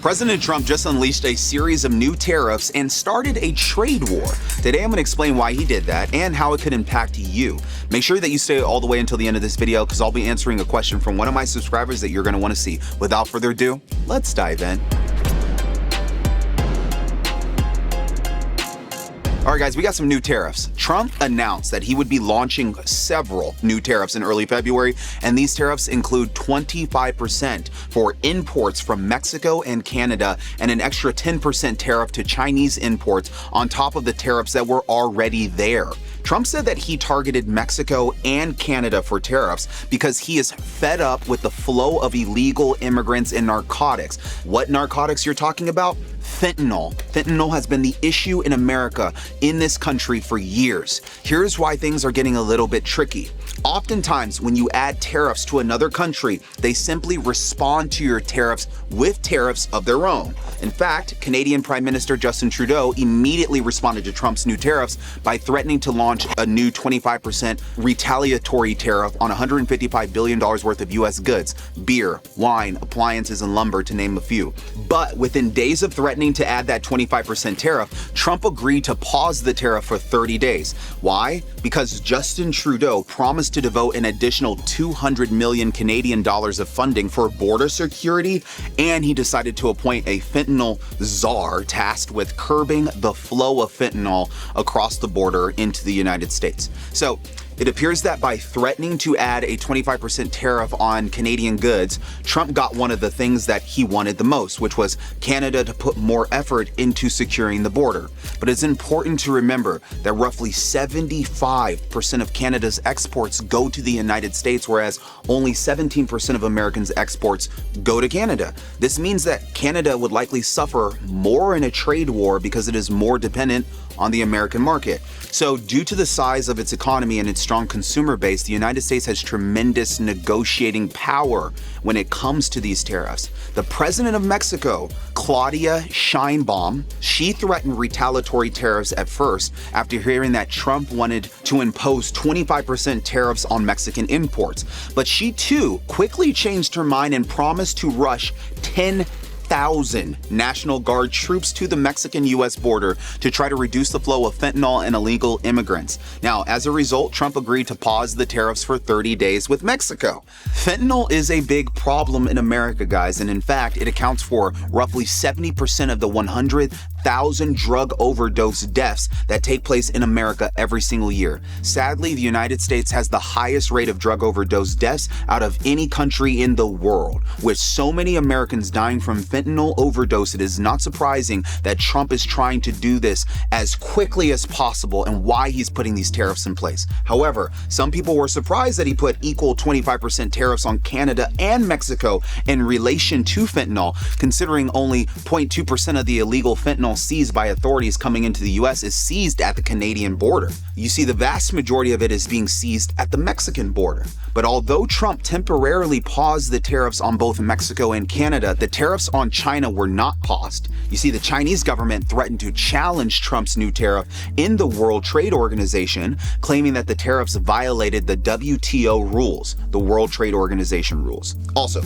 President Trump just unleashed a series of new tariffs and started a trade war. Today I'm going to explain why he did that and how it could impact you. Make sure that you stay all the way until the end of this video because I'll be answering a question from one of my subscribers that you're going to want to see. Without further ado, let's dive in. All right, guys, we got some new tariffs. Trump announced that he would be launching several new tariffs in early February, and these tariffs include 25% for imports from Mexico and Canada, and an extra 10% tariff to Chinese imports on top of the tariffs that were already there. Trump said that he targeted Mexico and Canada for tariffs because he is fed up with the flow of illegal immigrants and narcotics. What narcotics you're talking about? Fentanyl. Fentanyl has been the issue in America, in this country, for years. Here's why things are getting a little bit tricky. Oftentimes, when you add tariffs to another country, they simply respond to your tariffs with tariffs of their own. In fact, Canadian Prime Minister Justin Trudeau immediately responded to Trump's new tariffs by threatening to launch a new 25% retaliatory tariff on $155 billion worth of U.S. goods, beer, wine, appliances, and lumber, to name a few. But within days of threatening to add that 25% tariff, Trump agreed to pause the tariff for 30 days. Why? Because Justin Trudeau promised to devote an additional 200 million Canadian dollars of funding for border security, and he decided to appoint a fentanyl czar tasked with curbing the flow of fentanyl across the border into the United States. So it appears that by threatening to add a 25% tariff on Canadian goods, Trump got one of the things that he wanted the most, which was Canada to put more effort into securing the border. But it's important to remember that roughly 75% of Canada's exports go to the United States, whereas only 17% of Americans' exports go to Canada. This means that Canada would likely suffer more in a trade war because it is more dependent on the American market. So due to the size of its economy and its strong consumer base, the United States has tremendous negotiating power when it comes to these tariffs. The president of Mexico, Claudia Sheinbaum, she threatened retaliatory tariffs at first after hearing that Trump wanted to impose 25% tariffs on Mexican imports. But she too quickly changed her mind and promised to rush 10,000 National Guard troops to the Mexican-U.S. border to try to reduce the flow of fentanyl and illegal immigrants. Now, as a result, Trump agreed to pause the tariffs for 30 days with Mexico. Fentanyl is a big problem in America, guys, and in fact, it accounts for roughly 70% of the 100,000 drug overdose deaths that take place in America every single year. Sadly, the United States has the highest rate of drug overdose deaths out of any country in the world. With so many Americans dying from fentanyl overdose, it is not surprising that Trump is trying to do this as quickly as possible and why he's putting these tariffs in place. However, some people were surprised that he put equal 25% tariffs on Canada and Mexico in relation to fentanyl, considering only 0.2% of the illegal fentanyl seized by authorities coming into the U.S. is seized at the Canadian border. You see, the vast majority of it is being seized at the Mexican border. But although Trump temporarily paused the tariffs on both Mexico and Canada, the tariffs on China were not paused. You see, the Chinese government threatened to challenge Trump's new tariff in the World Trade Organization, claiming that the tariffs violated the WTO rules, the World Trade Organization rules. Also,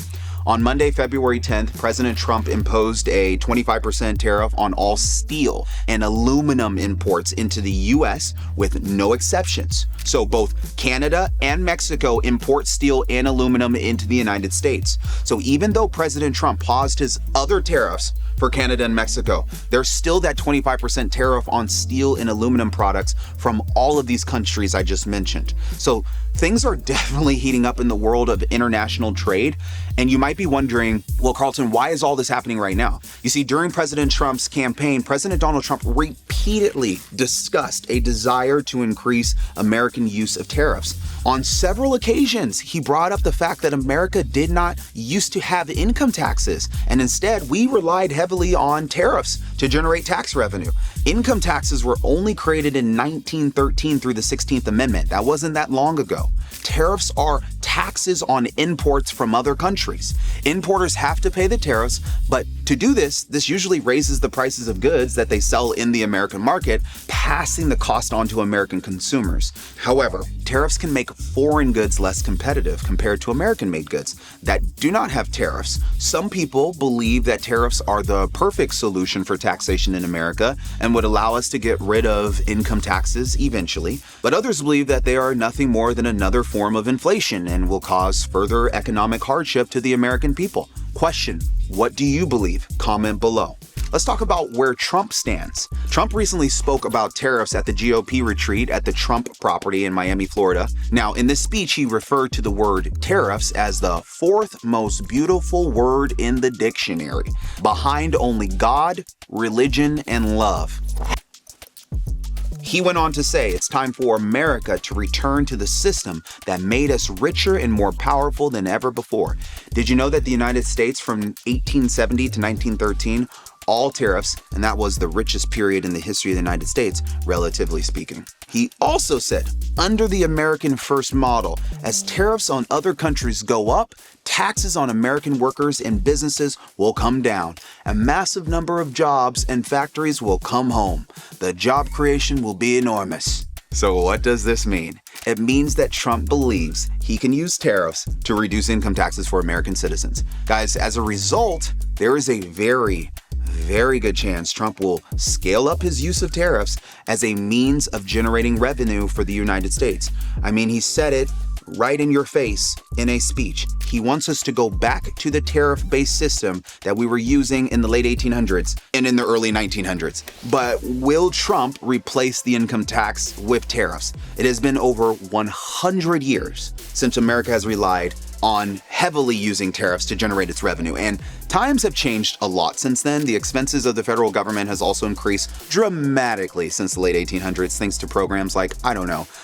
on Monday, February 10th, President Trump imposed a 25% tariff on all steel and aluminum imports into the U.S. with no exceptions. So both Canada and Mexico import steel and aluminum into the United States. So even though President Trump paused his other tariffs for Canada and Mexico, there's still that 25% tariff on steel and aluminum products from all of these countries I just mentioned. So things are definitely heating up in the world of international trade. And you might be wondering, well, Karlton, why is all this happening right now? You see, during President Trump's campaign, President Donald Trump repeatedly discussed a desire to increase American use of tariffs. On several occasions, he brought up the fact that America did not used to have income taxes, and instead we relied heavily on tariffs to generate tax revenue. Income taxes were only created in 1913 through the 16th Amendment. That wasn't that long ago. Tariffs are taxes on imports from other countries. Importers have to pay the tariffs, but to do this usually raises the prices of goods that they sell in the American market, passing the cost on to American consumers. However, tariffs can make foreign goods less competitive compared to American-made goods that do not have tariffs. Some people believe that tariffs are the perfect solution for taxation in America and would allow us to get rid of income taxes eventually, but others believe that they are nothing more than another form of inflation and will cause further economic hardship to the American people. Question: what do you believe? Comment below. Let's talk about where Trump stands. Trump recently spoke about tariffs at the GOP retreat at the Trump property in Miami, Florida. Now, in this speech, he referred to the word tariffs as the fourth most beautiful word in the dictionary, behind only God, religion, and love. He went on to say it's time for America to return to the system that made us richer and more powerful than ever before. Did you know that the United States from 1870 to 1913, all tariffs, and that was the richest period in the history of the United States, relatively speaking. He also said, under the American First model, as tariffs on other countries go up, taxes on American workers and businesses will come down. A massive number of jobs and factories will come home. The job creation will be enormous. So what does this mean? It means that Trump believes he can use tariffs to reduce income taxes for American citizens. Guys, as a result, there is a very good chance Trump will scale up his use of tariffs as a means of generating revenue for the United States. I mean, he said it right in your face in a speech. He wants us to go back to the tariff-based system that we were using in the late 1800s and in the early 1900s. But will Trump replace the income tax with tariffs? It has been over 100 years since America has relied on heavily using tariffs to generate its revenue, and times have changed a lot since then. The expenses of the federal government has also increased dramatically since the late 1800s, thanks to programs like,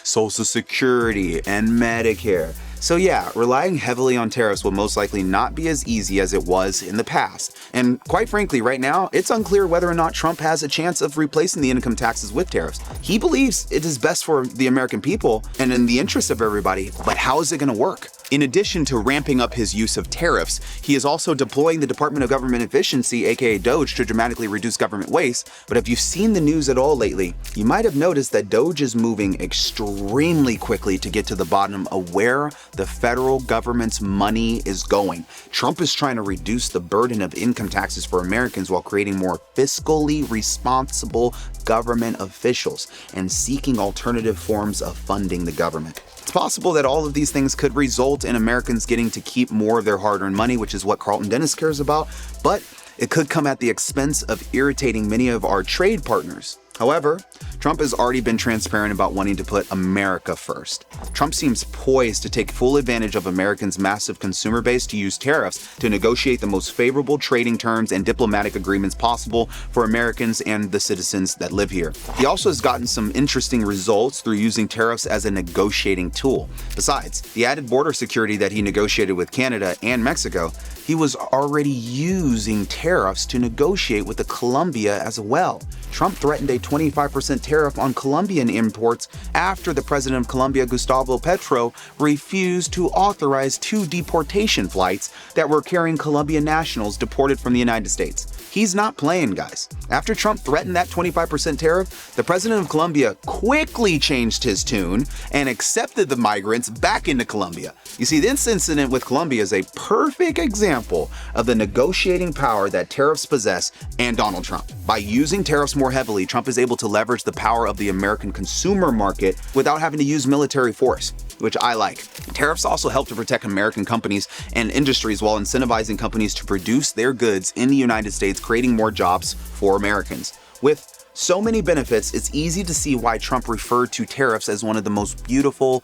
Social Security and Medicare. So yeah, relying heavily on tariffs will most likely not be as easy as it was in the past. And quite frankly, right now, it's unclear whether or not Trump has a chance of replacing the income taxes with tariffs. He believes it is best for the American people and in the interest of everybody, but how is it going to work? In addition to ramping up his use of tariffs, he is also deploying the Department of Government Efficiency, aka DOGE, to dramatically reduce government waste. But if you've seen the news at all lately, you might have noticed that DOGE is moving extremely quickly to get to the bottom of where the federal government's money is going. Trump is trying to reduce the burden of income taxes for Americans while creating more fiscally responsible government officials and seeking alternative forms of funding the government. It's possible that all of these things could result in Americans getting to keep more of their hard-earned money, which is what Karlton Dennis cares about, but it could come at the expense of irritating many of our trade partners. However, Trump has already been transparent about wanting to put America first. Trump seems poised to take full advantage of Americans' massive consumer base to use tariffs to negotiate the most favorable trading terms and diplomatic agreements possible for Americans and the citizens that live here. He also has gotten some interesting results through using tariffs as a negotiating tool. Besides the added border security that he negotiated with Canada and Mexico, he was already using tariffs to negotiate with Colombia as well. Trump threatened a 25% tariff on Colombian imports after the president of Colombia, Gustavo Petro, refused to authorize 2 deportation flights that were carrying Colombian nationals deported from the United States. He's not playing, guys. After Trump threatened that 25% tariff, the president of Colombia quickly changed his tune and accepted the migrants back into Colombia. You see, this incident with Colombia is a perfect example of the negotiating power that tariffs possess and Donald Trump. By using tariffs more heavily, Trump is able to leverage the power of the American consumer market without having to use military force, which I like. Tariffs also help to protect American companies and industries while incentivizing companies to produce their goods in the United States, creating more jobs for Americans. With so many benefits, it's easy to see why Trump referred to tariffs as one of the most beautiful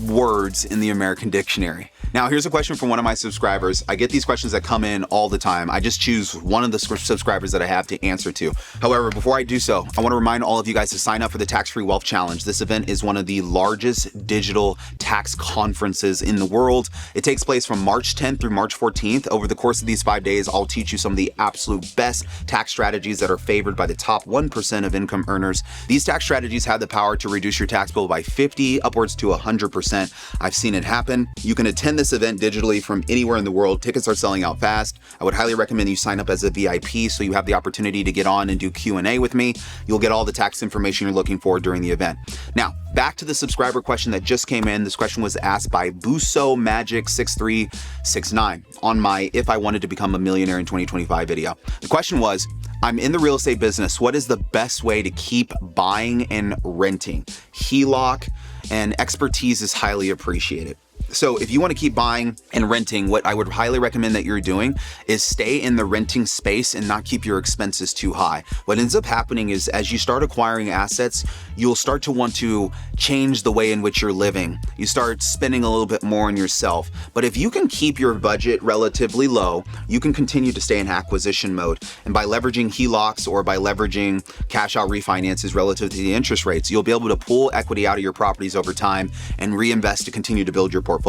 words in the American dictionary. Now, here's a question from one of my subscribers. I get these questions that come in all the time. I just choose one of the subscribers that I have to answer to. However, before I do so, I want to remind all of you guys to sign up for the Tax-Free Wealth Challenge. This event is one of the largest digital tax conferences in the world. It takes place from March 10th through March 14th. Over the course of these 5 days, I'll teach you some of the absolute best tax strategies that are favored by the top 1% of income earners. These tax strategies have the power to reduce your tax bill by 50, upwards to 100%. I've seen it happen. You can attend this event digitally from anywhere in the world. Tickets are selling out fast. I would highly recommend you sign up as a VIP so you have the opportunity to get on and do Q&A with me. You'll get all the tax information you're looking for during the event. Now, back to the subscriber question that just came in. This question was asked by Buso Magic 6369 on my If I Wanted to Become a Millionaire in 2025 video. The question was, I'm in the real estate business. What is the best way to keep buying and renting? HELOC and expertise is highly appreciated. So if you want to keep buying and renting, what I would highly recommend that you're doing is stay in the renting space and not keep your expenses too high. What ends up happening is as you start acquiring assets, you'll start to want to change the way in which you're living. You start spending a little bit more on yourself. But if you can keep your budget relatively low, you can continue to stay in acquisition mode. And by leveraging HELOCs or by leveraging cash out refinances relative to the interest rates, you'll be able to pull equity out of your properties over time and reinvest to continue to build your portfolio.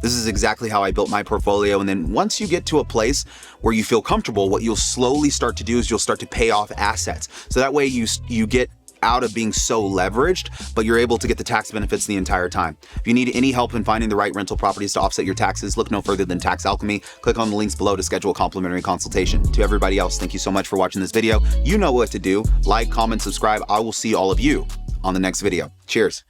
This is exactly how I built my portfolio. And then once you get to a place where you feel comfortable, what you'll slowly start to do is you'll start to pay off assets. So that way you get out of being so leveraged, but you're able to get the tax benefits the entire time. If you need any help in finding the right rental properties to offset your taxes, look no further than Tax Alchemy. Click on the links below to schedule a complimentary consultation. To everybody else, thank you so much for watching this video. You know what to do. Like, comment, subscribe. I will see all of you on the next video. Cheers.